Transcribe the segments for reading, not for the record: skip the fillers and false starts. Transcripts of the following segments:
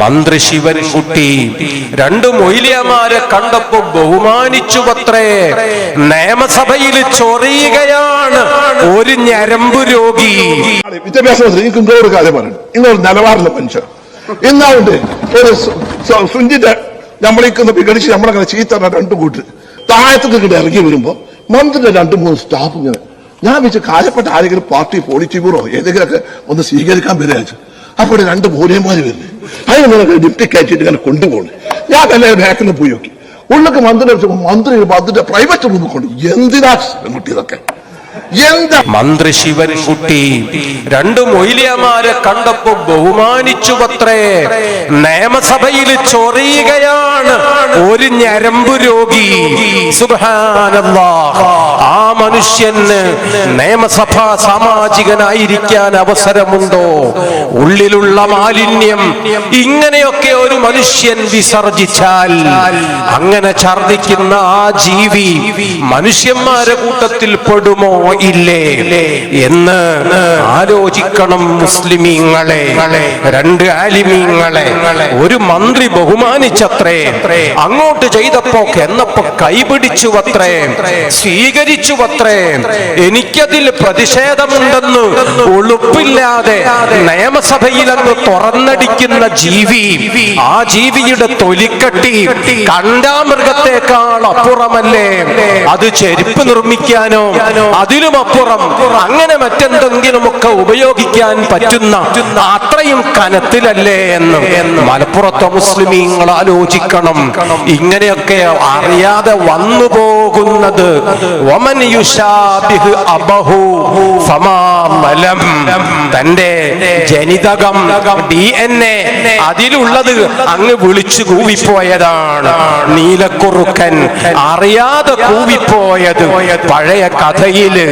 മന്ത്രി ശിവൻകുട്ടി രണ്ടു മൊയ്ലിയമാരെ കണ്ടപ്പോ ബഹുമാനിച്ചുവത്രേ. നിയമസഭയിൽ ചൊറിയുകയാണ് ഒരു ഞരമ്പ് രോഗി. വിദ്യാഭ്യാസ മന്ത്രി ഒരു കാര്യം പറയണം. ഇന്നൊരു നിലവാരമുള്ള മനുഷ്യർ ഇന്നാവുണ്ട് ഒരു സുഞ്ചിന്റെ നമ്മളേക്കൊന്ന് വിഘടിച്ച് നമ്മളങ്ങനെ ചീത്ത രണ്ടു കൂട്ട് താഴത്തേക്ക് ഇറങ്ങി വരുമ്പോ മന്ത്രിയുടെ 2-3 സ്റ്റാഫ് ഇങ്ങനെ ഞാൻ വെച്ച് കാര്യപ്പെട്ട ആരെങ്കിലും പാർട്ടി പോളിറ്റി ബ്യൂറോ ഏതെങ്കിലുമൊക്കെ ഒന്ന് സ്വീകരിക്കാൻ വരികയാണ്. അപ്പോൾ 2 മൂലയന്മാര് വരുന്നത് അതിനെ ഡിപ്റ്റി കയറ്റിട്ട് ഇങ്ങനെ കൊണ്ടുപോകണം. ഞാൻ തന്നെ ബാക്കിൽ പോയി നോക്കി ഉള്ളൊക്കെ മന്ത്രിയുടെ പ്രൈവറ്റ് റൂമിൽ കൊണ്ട് എന്തിനാ പെൺകുട്ടി ഇതൊക്കെ മന്ത്രി ശിവൻകുട്ടി രണ്ടു മൊയ്ലിയമാരെ കണ്ടപ്പോ ബഹുമാനിച്ചുവത്രേ. നിയമസഭയിൽ ചൊറിയുകയാണ് ഒരു ഞരമ്പ് രോഗി. സുബ്ഹാനല്ലാഹ്. ആ മനുഷ്യന് നിയമസഭാ സാമാജികനായിരിക്കാൻ അവസരമുണ്ടോ? ഉള്ളിലുള്ള മാലിന്യം ഇങ്ങനെയൊക്കെ ഒരു മനുഷ്യൻ വിസർജിച്ചാൽ അങ്ങനെ ഛർദിക്കുന്ന ആ ജീവി മനുഷ്യന്മാരെ കൂട്ടത്തിൽ പെടുമോ ഇല്ലേ എന്ന് ആലോചിക്കണം മുസ്ലിമീങ്ങളെ. 2 ആലിമീങ്ങളെ ഒരു മന്ത്രി ബഹുമാനിച്ചത്രേ. അങ്ങോട്ട് ചെയ്തപ്പോ എന്നപ്പോ കൈപിടിച്ചുവത്രേ, സ്വീകരിച്ചുവത്രേ. എനിക്കതിൽ പ്രതിഷേധമുണ്ടെന്ന് ഉളുപ്പില്ലാതെ നിയമസഭയിലങ്ങ് തുറന്നടിക്കുന്ന ജീവി, ആ ജീവിയുടെ തൊലിക്കട്ടി കണ്ടാമൃഗത്തെക്കാൾ അപ്പുറമല്ലേ? അത് ചെരുപ്പ് നിർമ്മിക്കാനോ അതിലുമപ്പുറം അങ്ങനെ മറ്റെന്തെങ്കിലുമൊക്കെ ഉപയോഗിക്കാൻ പറ്റുന്ന അത്രയും കനത്തിലല്ലേ എന്ന് മലപ്പുറത്തെ മുസ്ലിമീങ്ങൾ ആലോചിക്കണം. ഇങ്ങനെയൊക്കെ അറിയാതെ വന്നു പോകുന്നത് തന്റെ ജനിതകം DNA അതിലുള്ളത് അങ്ങ് വിളിച്ചു കൂവിപ്പോയതാണ്. നീലക്കുറുക്കൻ അറിയാതെ കൂവിപ്പോയത് പഴയ കഥയില്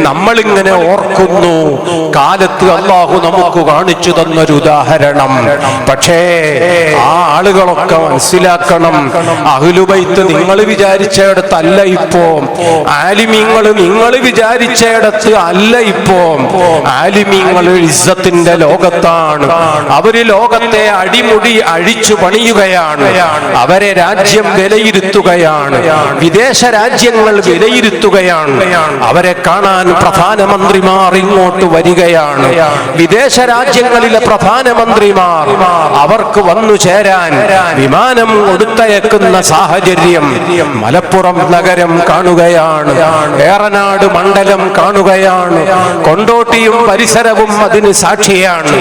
നമ്മളിങ്ങനെ ഓർക്കുന്നു. കാലത്ത് അല്ലാഹു നമുക്ക് കാണിച്ചു തന്നൊരു ഉദാഹരണം. പക്ഷേ ആ ആളുകളൊക്കെ മനസ്സിലാക്കണം, അഹ്ലുബൈത്ത് നിങ്ങൾ വിചാരിച്ചിടത്തല്ല ഇപ്പോ, ആലിമീങ്ങൾ നിങ്ങൾ വിചാരിച്ചിടത്ത് അല്ല ഇപ്പോ. ആലിമീങ്ങൾ ഇസ്സത്തിന്റെ ലോകത്താണ്. അവര് ലോകത്തെ അടിമുടി അഴിച്ചു പണിയുകയാണ്. അവരെ രാജ്യം വിലയിരുത്തുകയാണ്, വിദേശ രാജ്യങ്ങൾ വിലയിരുത്തുകയാണ്. അവരെ കാണാൻ പ്രധാനമന്ത്രിമാർ ഇങ്ങോട്ട് വരികയാണ്. വിദേശ രാജ്യങ്ങളിലെ പ്രധാനമന്ത്രിമാർ അവർക്ക് വന്നു ചേരാൻ വിമാനം കൊടുത്തയക്കുന്ന സാഹചര്യം മലപ്പുറം നഗരം കാണുകയാണ്, ഏറനാട് മണ്ഡലം കാണുകയാണ്, കൊണ്ടോട്ടിയും പരിസരവും അതിന് സാക്ഷിയാണ്.